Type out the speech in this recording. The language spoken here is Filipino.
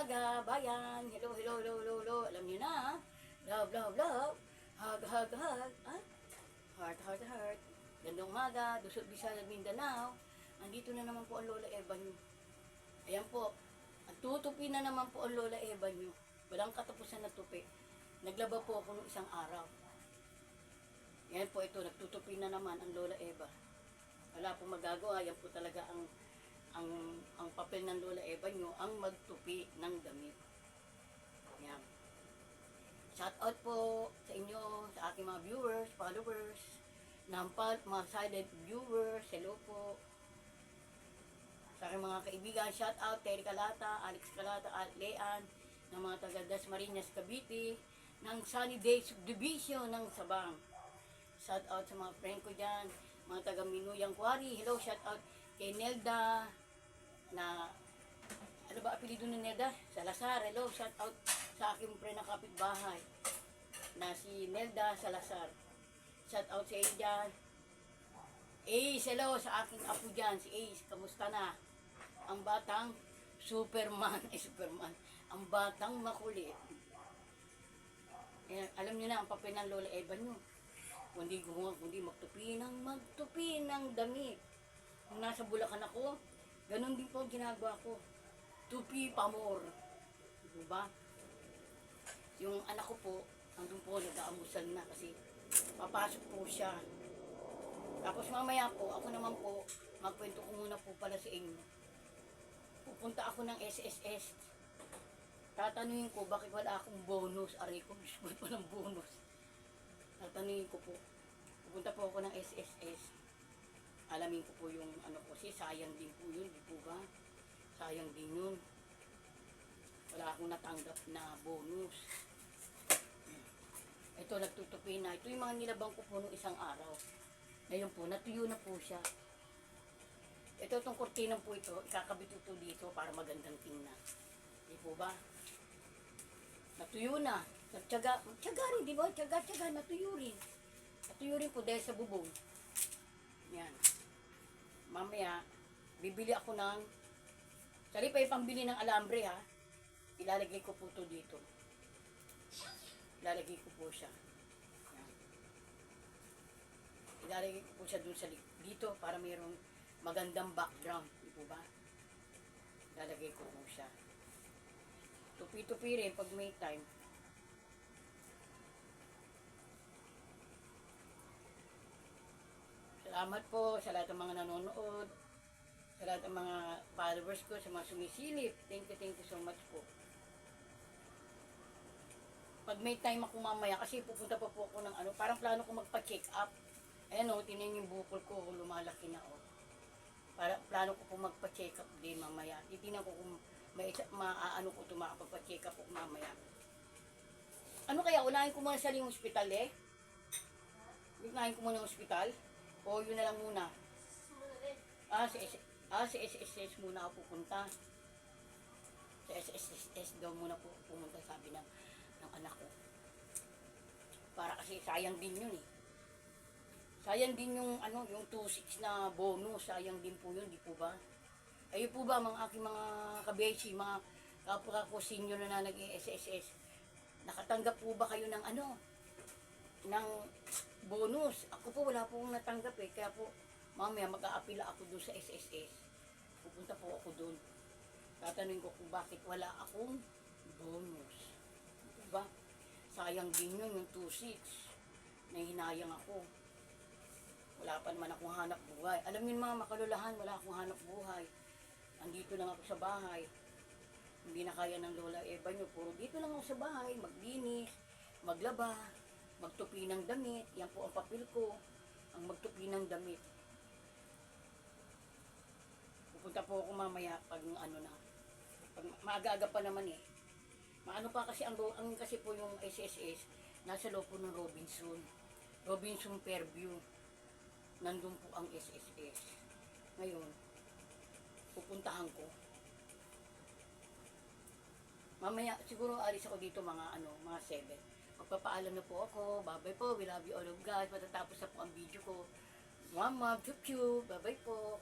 umaga, bayan. Hello, hello, hello, hello, hello. Alam niyo na, love, love, love. Hug, hug, hug. Ah? Heart, heart, heart. Gandang umaga, Luzon, Visayas, Mindanao. Andito na naman po ang Lola Eva niyo. Ayan po. Ang tutupi na naman po ang Lola Eva niyo. Walang katapusan na tupi. Naglaba po ako ng isang araw. Yan po ito, nagtutupi na naman ang Lola Eva. Wala po magagawa, yan po talaga ang papel ng Lola Eva nyo, ang magtupi ng damit. Yan. Shout out po sa inyo, sa aking mga viewers, followers, mga silent viewers, hello po. Sa aking mga kaibigan, shout out, Terry Calata, Alex Calata, at Lean, ng mga taga Dasmariñas, Cavite, ng Sunny Day Subdivision ng Sabang. Shout out sa mga friend ko dyan, mga taga Minuyang Quarry, hello, shout out kay Nelda, na ano ba apelido ni Nelda? Salazar. Hello, shout out sa aking friend na kapitbahay na si Nelda Salazar. Shout out sa iyo dyan. Ace, hello sa aking apo dyan, si Ace. Kamusta na? Ang batang Superman. Superman. Ang batang makulit. Alam niyo na ang papel ng Lola Eva nyo. Kundi magtupi ng damit. Nung nasa Bulacan ako, ganun din po ang ginagawa ko. Tupi pamor. Diba? Yung anak ko po, andun po nag-aamusal na kasi papasok po siya. Tapos mamaya po, ako naman po, magkwento ko muna po pala sa inyo. Pupunta ako ng SSS. Tatanungin ko, bakit wala akong bonus? Aray ko, biskuit walang bonus. Tatanungin ko po. Pupunta po ako ng SSS. Alamin ko po yung ano ko, kasi sayang din po yun, di po ba? Sayang din yun. Wala akong natanggap na bonus. Ito, nagtutupi na. Ito yung mga nilabang ko po nung isang araw. Ngayon po, natuyo na po siya. Ito, itong kortinang po ito, ikakabit ito dito para magandang tingnan. Di po ba? Natuyo na. Tsaga rin, di ba? Tsaga, natuyo rin. Natuyo rin po dahil sa bubong. Yan. Mamaya, bibili ako ng, sali pa yung pambili ng alambre ha, ilalagay ko po ito dito. Ilalagay ko po siya. Yan. Ilalagay ko po siya dun sa dito para mayroong magandang background. Di po ba? Ilalagay ko po siya. Tupi-tupi rin pag may time. Salamat po sa lahat ng mga nanonood, sa lahat ng mga followers ko, sa mga sumisilip. Thank you so much po. Pag may time ako mamaya, kasi pupunta pa po ako ng ano, parang plano ko magpa-check up. Ayan o, tinan yung bukol ko, lumalaki na o. Plano ko po magpa-check up din mamaya. Titinan ko kung maaano ko ito, makapagpa-check up po mamaya. Ano kaya, unahin ko muna sa yung hospital eh? Unahin ko muna yung hospital? O yun na lang muna. Sa SSS muna ako pupunta. Sa SSS daw muna po pumunta, sabi ng anak ko. Para kasi sayang din yun eh. Sayang din yung yung 2.6 na bonus, sayang din po yun, di po ba? Ayun po ba mga aking mga kabeshi, mga kapwa ko senior na nag-SSS, nakatanggap po ba kayo ng ng bonus? Ako po wala po natanggap eh, kaya po mamaya mag-aapila ako doon sa SSS. Pupunta po ako doon. Tatanungin ko kung bakit wala akong bonus. Diba? Sayang din yun yung 2.6. Nahinayang ako. Wala pa naman akong hanap buhay. Alam niyo mga makalulahan, wala akong hanap buhay. Andito lang ako sa bahay. Hindi na kaya ng Lola Eva nyo. Puro dito lang ako sa bahay. Maglinis, maglaba, magtupi ng damit. Yan po ang papel ko. Ang magtupi ng damit. Pupunta po ako mamaya pag na. Pag maaga-aga pa naman eh. Maano pa kasi kasi po yung SSS nasa loob po ng Robinson Fairview. Nandun po ang SSS. Ngayon, pupuntahan ko. Mamaya siguro alis ako dito mga 7. Magpapaalam na po ako. Bye-bye po. We love you all of guys. Matatapos na po ang video ko. Mama, chup chup. Bye-bye po.